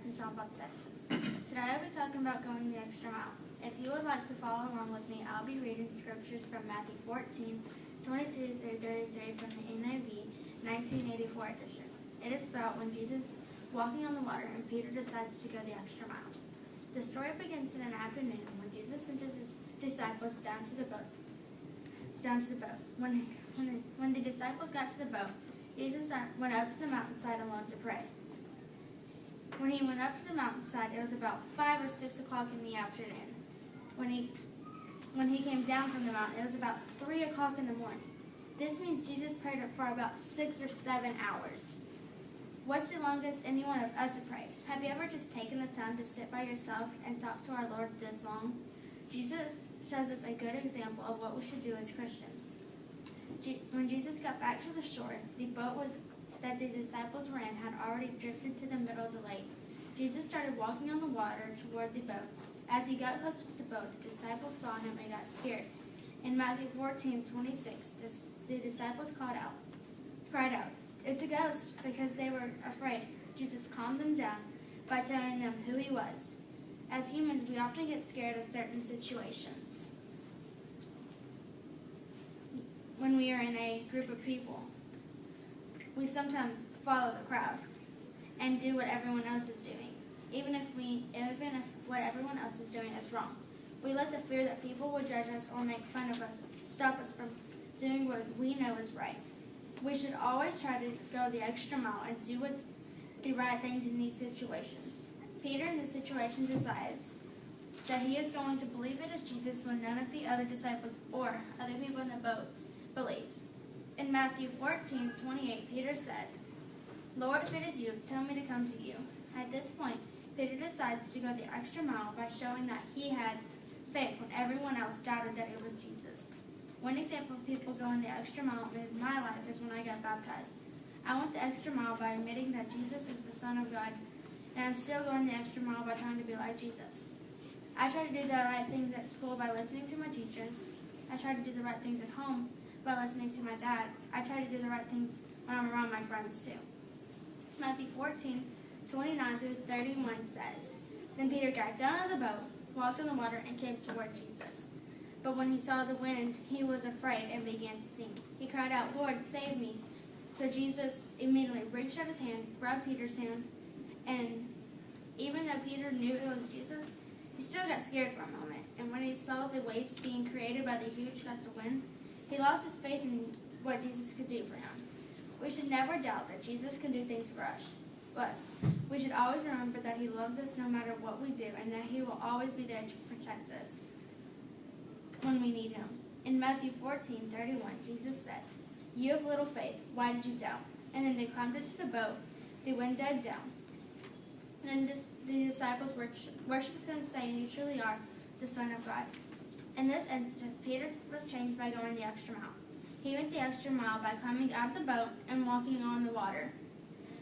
in Softball, Texas. Today I'll be talking about going the extra mile. If you would like to follow along with me, I'll be reading scriptures from Matthew 14, 22 through 33 from the NIV 1984 edition. It is about when Jesus is walking on the water and Peter decides to go the extra mile. The story begins in an afternoon when Jesus sent his disciples down to the boat. When the disciples got to the boat, Jesus went up to the mountainside alone to pray. When he went up to the mountainside, it was about 5 or 6 o'clock in the afternoon. When he came down from the mountain, it was about 3 o'clock in the morning. This means Jesus prayed for about 6 or 7 hours. What's the longest any one of us have prayed? Have you ever just taken the time to sit by yourself and talk to our Lord this long? Jesus shows us a good example of what we should do as Christians. When Jesus got back to the shore, the boat that the disciples were in had already drifted to the middle of the lake. Jesus started walking on the water toward the boat. As he got closer to the boat, the disciples saw him and got scared. In Matthew 14:26, the disciples cried out, "It's a ghost," because they were afraid. Jesus calmed them down by telling them who he was. As humans, we often get scared of certain situations. When we are in a group of people, we sometimes follow the crowd and do what everyone else is doing, even if what everyone else is doing is wrong. We let the fear that people will judge us or make fun of us stop us from doing what we know is right. We should always try to go the extra mile and do the right things in these situations. Peter in this situation decides that he is going to believe it is Jesus when none of the other disciples or other people in the boat believes. In Matthew 14:28, Peter said, "Lord, if it is you, tell me to come to you." At this point, Peter decides to go the extra mile by showing that he had faith when everyone else doubted that it was Jesus. One example of people going the extra mile in my life is when I got baptized. I went the extra mile by admitting that Jesus is the Son of God, and I'm still going the extra mile by trying to be like Jesus. I try to do the right things at school by listening to my teachers. I try to do the right things at home by listening to my dad. I try to do the right things when I'm around my friends too. Matthew 14:29 through 31 says, "Then Peter got down out of the boat, walked on the water, and came toward Jesus. But when he saw the wind, he was afraid and began to sink. He cried out, 'Lord, save me.' So Jesus immediately reached out his hand, grabbed Peter's hand, and even though Peter knew it was Jesus, he still got scared for a moment. And when he saw the waves being created by the huge gust of wind, he lost his faith in what Jesus could do for him. We should never doubt that Jesus can do things for us. We should always remember that he loves us no matter what we do, and that he will always be there to protect us when we need him. In Matthew 14:31, Jesus said, "You have little faith, why did you doubt?" And then they climbed into the boat. The wind died down. And then the disciples worshipped him, saying, "You truly are the Son of God." In this instant, Peter was changed by going the extra mile. He went the extra mile by climbing out of the boat and walking on the water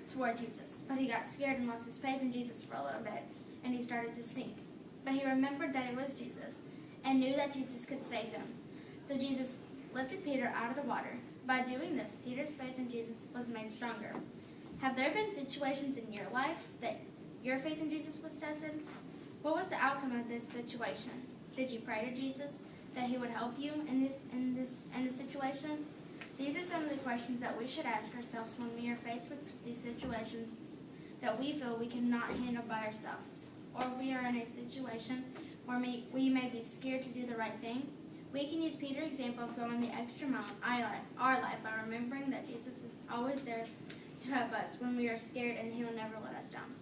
toward Jesus. But he got scared and lost his faith in Jesus for a little bit, and he started to sink. But he remembered that it was Jesus and knew that Jesus could save him. So Jesus lifted Peter out of the water. By doing this, Peter's faith in Jesus was made stronger. Have there been situations in your life that your faith in Jesus was tested? What was the outcome of this situation? Did you pray to Jesus that he would help you in this situation? These are some of the questions that we should ask ourselves when we are faced with these situations that we feel we cannot handle by ourselves, or we are in a situation where we may be scared to do the right thing. We can use Peter's example of going the extra mile in our life by remembering that Jesus is always there to help us when we are scared, and he will never let us down.